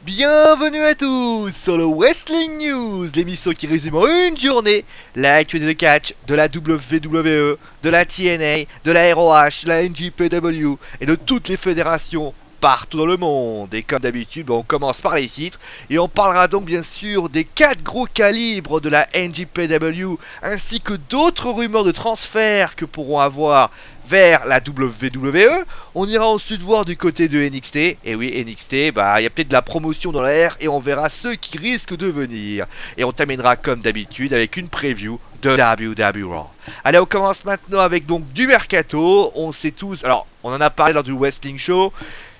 Bienvenue à tous sur le Wrestling News, l'émission qui résume en une journée l'actualité de catch de la WWE, de la TNA, de la ROH, de la NJPW et de toutes les fédérations partout dans le monde. Et comme d'habitude, on commence par les titres et on parlera donc bien sûr des 4 gros calibres de la NJPW ainsi que d'autres rumeurs de transfert que pourront avoir vers la WWE. On ira ensuite voir du côté de NXT. Et oui, NXT, il y a peut-être de la promotion dans l'air et on verra ceux qui risquent de venir. Et on terminera comme d'habitude avec une preview de WWE Raw. Allez, on commence maintenant avec donc du mercato. On sait tous, alors on en a parlé lors du Wrestling Show.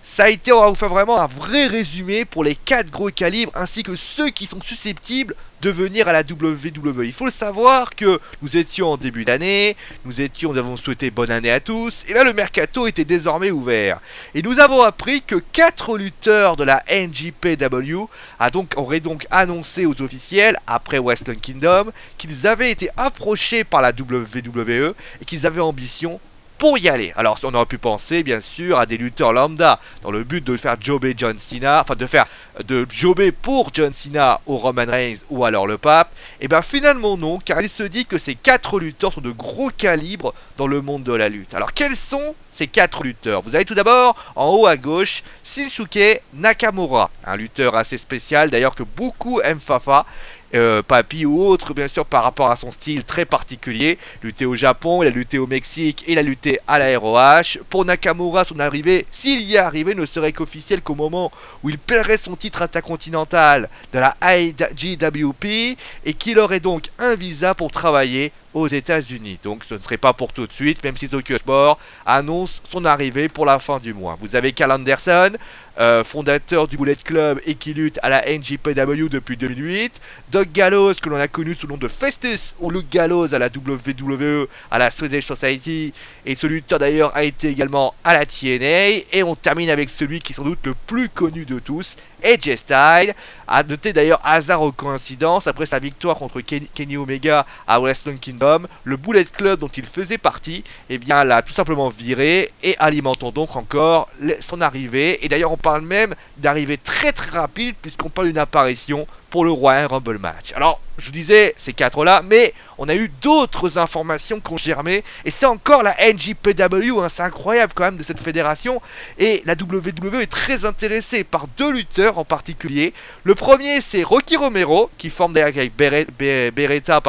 Ça a été, on va vous faire vraiment un vrai résumé pour les 4 gros calibres ainsi que ceux qui sont susceptibles de venir à la WWE. Il faut le savoir que nous étions en début d'année, nous avons souhaité bonne année à tous, et là le mercato était désormais ouvert. Et nous avons appris que 4 lutteurs de la NJPW auraient donc annoncé aux officiels, après Wrestle Kingdom, qu'ils avaient été approchés par la WWE et qu'ils avaient ambition pour y aller. Alors on aurait pu penser bien sûr à des lutteurs lambda dans le but de faire jobber John Cena, enfin de jobber pour John Cena au Roman Reigns ou alors le Pape. Et bien finalement non, car il se dit que ces 4 lutteurs sont de gros calibre dans le monde de la lutte. Alors quels sont ces 4 lutteurs? Vous avez tout d'abord en haut à gauche Shinsuke Nakamura, un lutteur assez spécial d'ailleurs que beaucoup aiment Fafa. Papi ou autre, bien sûr, par rapport à son style très particulier. Lutté au Japon, il a lutté au Mexique, il a lutté à la ROH. Pour Nakamura, son arrivée, s'il y est arrivé, ne serait qu'officiel qu'au moment où il paierait son titre intercontinental de la IWP et qu'il aurait donc un visa pour travailler aux États-Unis. Donc ce ne serait pas pour tout de suite, même si Tokyo Sport annonce son arrivée pour la fin du mois. Vous avez Karl Anderson, fondateur du Bullet Club et qui lutte à la NJPW depuis 2008. Doug Gallows, que l'on a connu sous le nom de Festus, ou Luke Gallows à la WWE, à la Swedish Society. Et ce lutteur d'ailleurs a été également à la TNA. Et on termine avec celui qui est sans doute le plus connu de tous, AJ Styles, a noté d'ailleurs hasard ou coïncidence, après sa victoire contre Kenny Omega à Wrestle Kingdom, le Bullet Club dont il faisait partie, l'a tout simplement viré et alimentant donc encore son arrivée. Et d'ailleurs on parle même d'arrivée très très rapide puisqu'on parle d'une apparition pour le Royal Rumble match. Alors, je vous disais ces 4 là, mais on a eu d'autres informations qui ont germé, et c'est encore la NJPW, c'est incroyable quand même de cette fédération, et la WWE est très intéressée par 2 lutteurs en particulier. Le premier c'est Rocky Romero, qui forme d'ailleurs avec Beretta,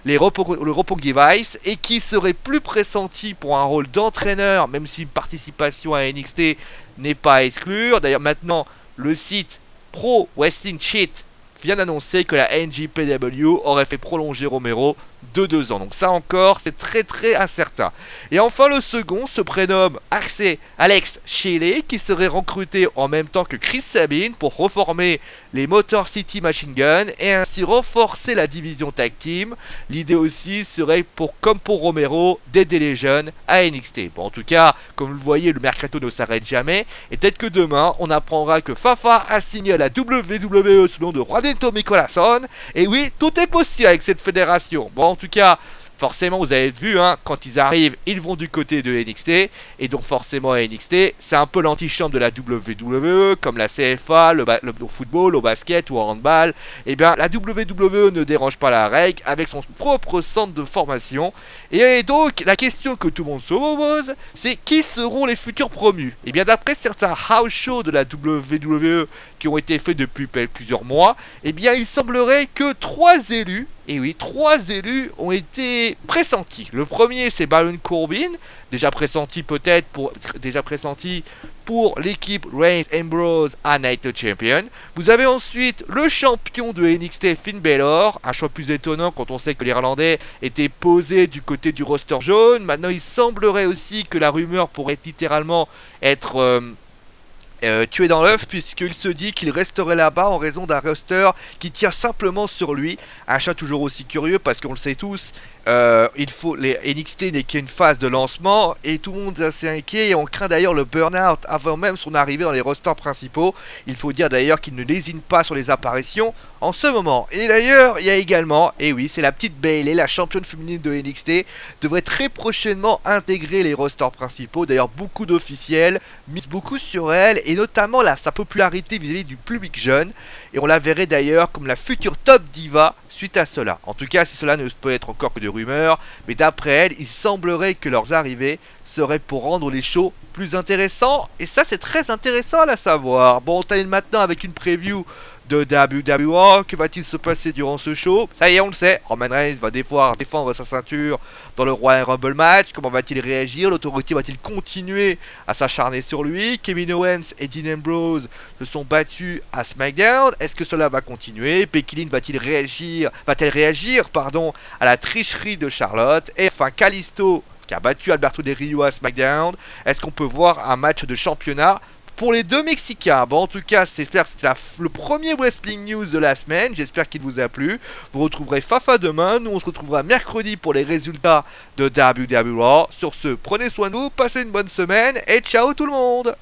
le Roppongi Vice, et qui serait plus pressenti pour un rôle d'entraîneur, même si une participation à NXT n'est pas à exclure. D'ailleurs maintenant, le site Pro Wrestling Cheat vient d'annoncer que la NJPW aurait fait prolonger Romero de 2 ans. Donc ça encore, c'est très très incertain. Et enfin le second se prénomme Alex Shelley, qui serait recruté en même temps que Chris Sabin pour reformer les Motor City Machine Gun et ainsi renforcer la division tag team. L'idée aussi serait comme pour Romero d'aider les jeunes à NXT. Bon, en tout cas, comme vous le voyez, le mercato ne s'arrête jamais et peut-être que demain on apprendra que Fafa a signé à la WWE sous le nom de Juanito Micolason. Et oui, tout est possible avec cette fédération. Bon, en tout cas, forcément, vous avez vu, quand ils arrivent, ils vont du côté de NXT. Et donc, forcément, NXT, c'est un peu l'antichambre de la WWE, comme la CFA, le football, au basket ou au handball. Et bien, la WWE ne dérange pas la règle avec son propre centre de formation. Et donc, la question que tout le monde se pose, c'est qui seront les futurs promus? Et bien, d'après certains house shows de la WWE qui ont été faits depuis plusieurs mois, et bien, il semblerait que 3 élus, et oui, 3 élus ont été pressentis. Le premier, c'est Baron Corbin, déjà pressenti pour l'équipe Reigns Ambrose à Night of Champion. Vous avez ensuite le champion de NXT Finn Balor, un choix plus étonnant quand on sait que l'Irlandais était posé du côté du roster jaune. Maintenant, il semblerait aussi que la rumeur pourrait littéralement être tué dans l'œuf, puisqu'il se dit qu'il resterait là-bas en raison d'un roster qui tire simplement sur lui. Un chat toujours aussi curieux parce qu'on le sait tous, Il faut les NXT n'est qu'une phase de lancement et tout le monde est assez inquiet et on craint d'ailleurs le burn-out avant même son arrivée dans les rosters principaux. Il faut dire d'ailleurs qu'il ne lésine pas sur les apparitions en ce moment. Et d'ailleurs, il y a également, et oui, c'est la petite Bayley, la championne féminine de NXT, devrait très prochainement intégrer les rosters principaux. D'ailleurs, beaucoup d'officiels misent beaucoup sur elle et notamment sa popularité vis-à-vis du public jeune. Et on la verrait d'ailleurs comme la future top diva suite à cela. En tout cas, si cela ne peut être encore que de rumeurs, mais d'après elle, il semblerait que leurs arrivées seraient pour rendre les shows plus intéressants. Et ça, c'est très intéressant à la savoir. Bon, on termine maintenant avec une preview de WWE. Que va-t-il se passer durant ce show? Ça y est, on le sait. Roman Reigns va devoir défendre sa ceinture dans le Royal Rumble match. Comment va-t-il réagir? L'Authority va-t-il continuer à s'acharner sur lui? Kevin Owens et Dean Ambrose se sont battus à SmackDown. Est-ce que cela va continuer? Becky Lynch va-t-elle réagir à la tricherie de Charlotte? Et enfin, Kalisto qui a battu Alberto Del Rio à SmackDown. Est-ce qu'on peut voir un match de championnat pour les deux Mexicains? Bon, en tout cas, j'espère que c'était le premier Wrestling News de la semaine. J'espère qu'il vous a plu. Vous retrouverez Fafa demain. Nous, on se retrouvera mercredi pour les résultats de WWE. Sur ce, prenez soin de vous, passez une bonne semaine et ciao tout le monde!